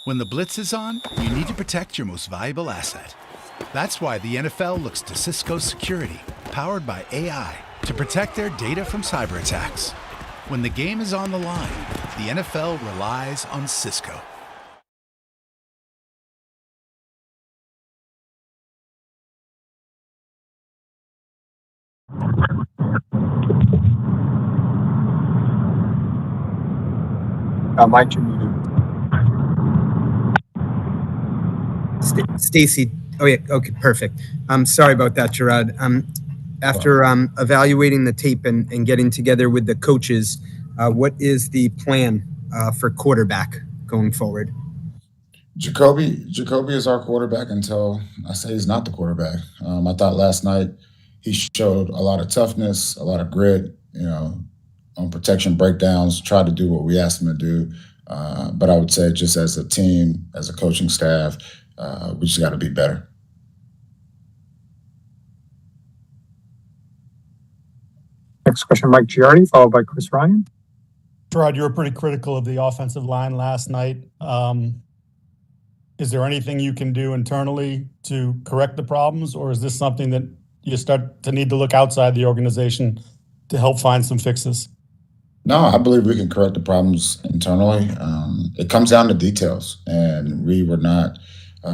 When the blitz is on, you need to protect your most valuable asset. That's why the NFL looks to Cisco Security, powered by AI, to protect their data from cyber attacks. When the game is on the line, the NFL relies on Cisco. Mike, you're muted. Stacy. Oh yeah. Okay. Perfect. Sorry about that, Jerod. After evaluating the tape and getting together with the coaches, what is the plan for quarterback going forward? Jacoby is our quarterback until I say he's not the quarterback. I thought last night he showed a lot of toughness, a lot of grit, on protection breakdowns, tried to do what we asked him to do. But I would say just as a team, as a coaching staff, we just got to be better. Next question, Mike Giardi, followed by Chris Ryan. Jerod, you were pretty critical of the offensive line last night. Is there anything you can do internally to correct the problems, or is this something that you start to need to look outside the organization to help find some fixes? No, I believe we can correct the problems internally. It comes down to details, and we were not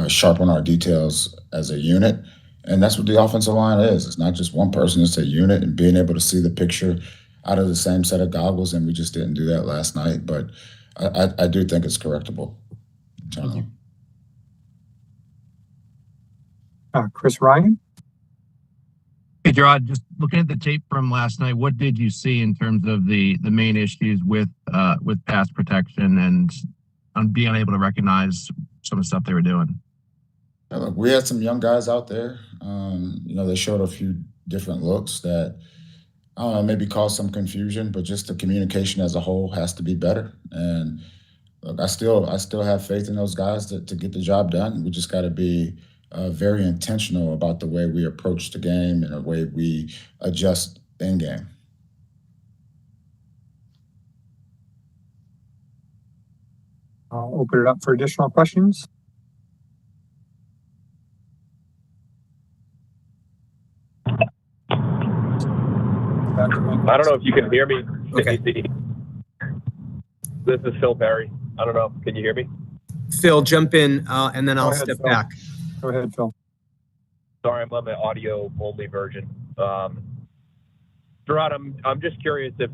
sharp on our details as a unit. And that's what the offensive line is. It's not just one person, it's a unit, and being able to see the picture out of the same set of goggles, and we just didn't do that last night. But I do think it's correctable. Thank you. Chris Ryan. Hey, Jerod, just looking at the tape from last night, what did you see in terms of the main issues with pass protection and on being able to recognize some of the stuff they were doing? Look, we had some young guys out there. They showed a few different looks that maybe caused some confusion, but just the communication as a whole has to be better. And look, I still have faith in those guys to get the job done. We just got to be very intentional about the way we approach the game and the way we adjust in game. I'll open it up for additional questions. I don't know if you can hear me. Okay. This is Phil Perry. I don't know. Can you hear me? Phil, jump in, and then I'll step Phil. back. Go ahead, Phil. Sorry, I'm on the audio only version. Jerod, I'm just curious if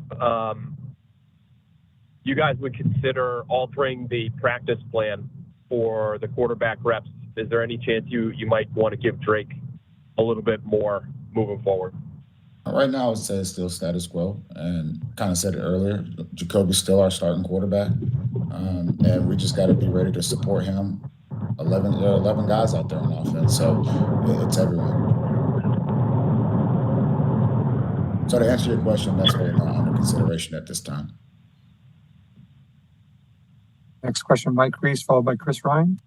you guys would consider altering the practice plan for the quarterback reps. Is there any chance you might want to give Drake a little bit more moving forward? Right now, I would say it's still status quo, and kind of said it earlier. Jacoby's still our starting quarterback, and we just got to be ready to support him. There are 11 guys out there on offense, so it's everyone. So to answer your question, that's really not under consideration at this time. Next question, Mike Reese, followed by Chris Ryan.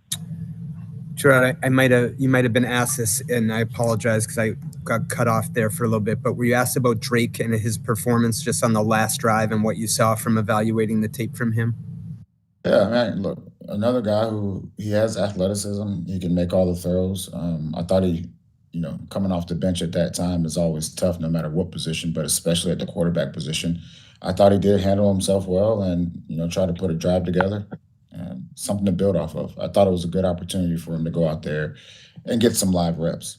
Jerod, you might have been asked this, and I apologize because I got cut off there for a little bit, but were you asked about Drake and his performance just on the last drive and what you saw from evaluating the tape from him? Yeah, man, look, another guy he has athleticism. He can make all the throws. I thought he, coming off the bench at that time is always tough no matter what position, but especially at the quarterback position. I thought he did handle himself well and, try to put a drive together. Something to build off of. I thought it was a good opportunity for him to go out there and get some live reps.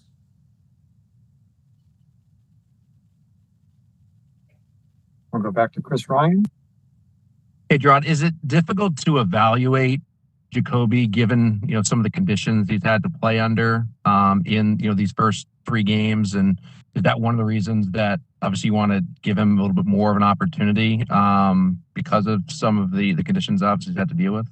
We'll go back to Chris Ryan. Hey, Jerod, is it difficult to evaluate Jacoby given some of the conditions he's had to play under in these first 3 games? And is that one of the reasons that obviously you want to give him a little bit more of an opportunity because of some of the conditions obviously he's had to deal with?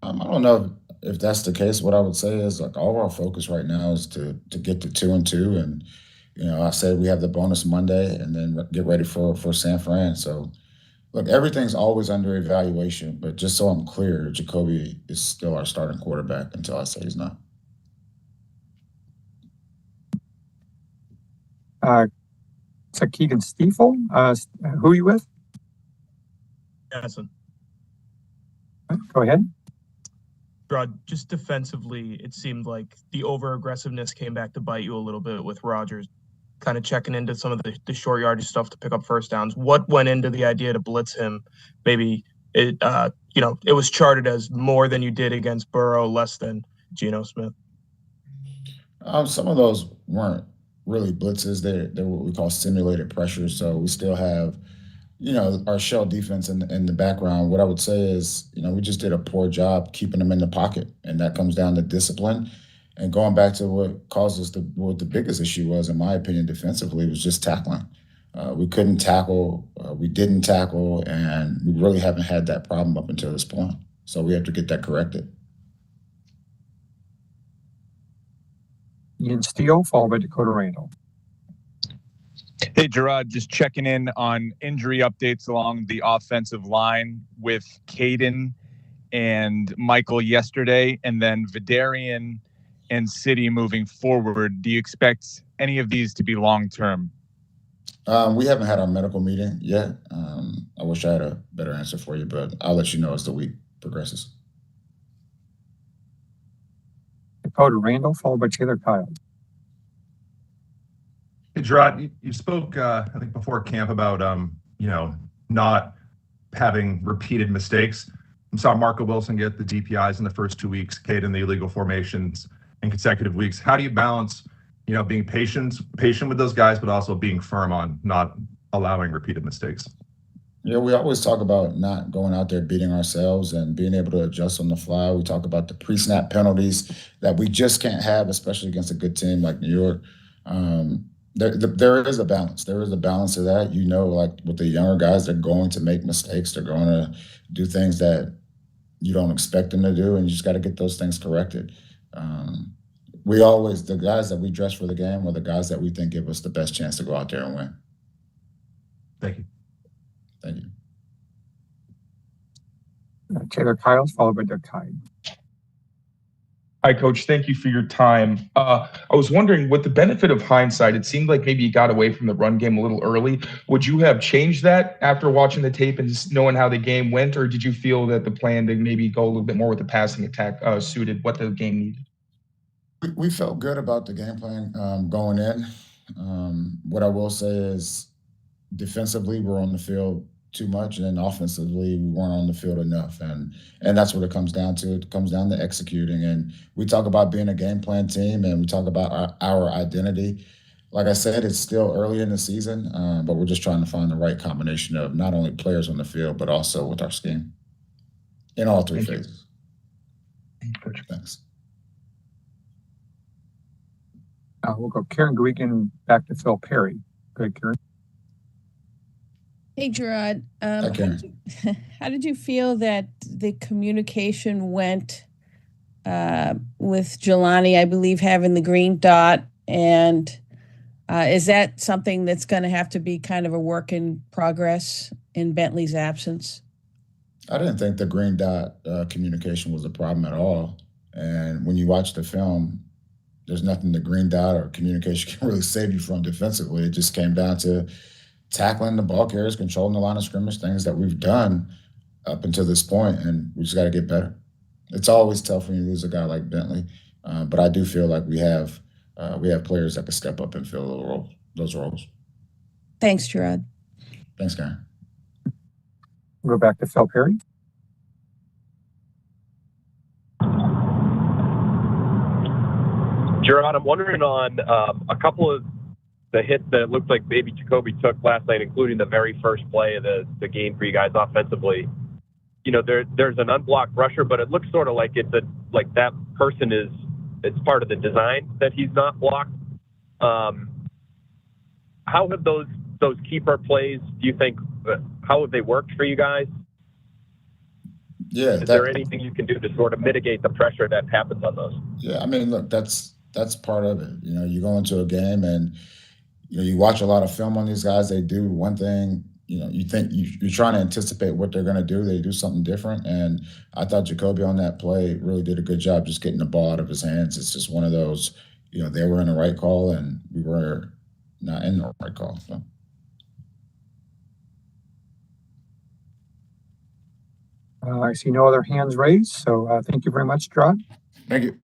I don't know if that's the case. What I would say is all of our focus right now is to get to 2-2, and I said we have the bonus Monday, and then get ready for San Fran. So, look, everything's always under evaluation, but just so I'm clear, Jacoby is still our starting quarterback until I say he's not. It's a Keegan Stiefel. Who are you with? Eason. Go ahead. Jerod, just defensively, it seemed like the over-aggressiveness came back to bite you a little bit with Rodgers kind of checking into some of the short yardage stuff to pick up first downs. What went into the idea to blitz him? Maybe it was charted as more than you did against Burrow, less than Geno Smith. Some of those weren't really blitzes. They're what we call simulated pressures. So we still have, our shell defense in the background. What I would say is, we just did a poor job keeping them in the pocket, and that comes down to discipline. And going back to what caused us what the biggest issue was, in my opinion, defensively, was just tackling. We couldn't tackle, we didn't tackle, and we really haven't had that problem up until this point. So we have to get that corrected. Ian Steele, followed by Dakota Randall. Hey, Jerod, just checking in on injury updates along the offensive line with Caden and Michael yesterday, and then Vidarian and City moving forward. Do you expect any of these to be long-term? We haven't had our medical meeting yet. I wish I had a better answer for you, but I'll let you know as the week progresses. Dakota Randall, followed by Taylor Kyle. Hey, Jerod, you spoke, I think, before camp about, not having repeated mistakes. We saw Marco Wilson get the DPIs in the first 2 weeks, Cade in the illegal formations in consecutive weeks. How do you balance, being patient with those guys, but also being firm on not allowing repeated mistakes? Yeah, we always talk about not going out there beating ourselves and being able to adjust on the fly. We talk about the pre-snap penalties that we just can't have, especially against a good team like New York. There is a balance. There is a balance to that. Like with the younger guys, they're going to make mistakes. They're going to do things that you don't expect them to do, and you just got to get those things corrected. The guys that we dress for the game are the guys that we think give us the best chance to go out there and win. Thank you. Thank you. Taylor Kyle, followed by Doug Hyde. Hi, Coach. Thank you for your time. I was wondering, with the benefit of hindsight, it seemed like maybe you got away from the run game a little early. Would you have changed that after watching the tape and just knowing how the game went, or did you feel that the plan to maybe go a little bit more with the passing attack suited what the game needed? We felt good about the game plan going in. What I will say is defensively, we're on the field too much, and then offensively, we weren't on the field enough. And that's what it comes down to. It comes down to executing. And we talk about being a game plan team, and we talk about our identity. Like I said, it's still early in the season, but we're just trying to find the right combination of not only players on the field, but also with our scheme in all three phases. Thanks. We'll go Karen Guigan back to Phil Perry. Go ahead, Karen. Hey, Jerod. Hi, Karen. How did you feel that the communication went with Jelani, I believe, having the green dot? And is that something that's going to have to be kind of a work in progress in Bentley's absence? I didn't think the green dot communication was a problem at all. And when you watch the film, there's nothing the green dot or communication can really save you from defensively. It just came down to tackling the ball carriers, controlling the line of scrimmage, things that we've done up until this point, and we just got to get better. It's always tough when you lose a guy like Bentley, but I do feel like we have players that can step up and fill those roles. Thanks, Jerod. Thanks, Karen. We'll go back to Phil Perry. Jerod, I'm wondering on a couple of the hits that it looked like maybe Jacoby took last night, including the very first play of the game for you guys offensively. There's an unblocked rusher, but it looks sort of like that person it's part of the design that he's not blocked. How have those keeper plays, do you think, how have they worked for you guys? Yeah. Is there anything you can do to sort of mitigate the pressure that happens on those? Yeah, I mean, look, that's part of it. You go into a game and you watch a lot of film on these guys. They do one thing. You think you're trying to anticipate what they're going to do. They do something different. And I thought Jacoby on that play really did a good job just getting the ball out of his hands. It's just one of those, they were in the right call and we were not in the right call. So. I see no other hands raised, so thank you very much, Jerod. Thank you.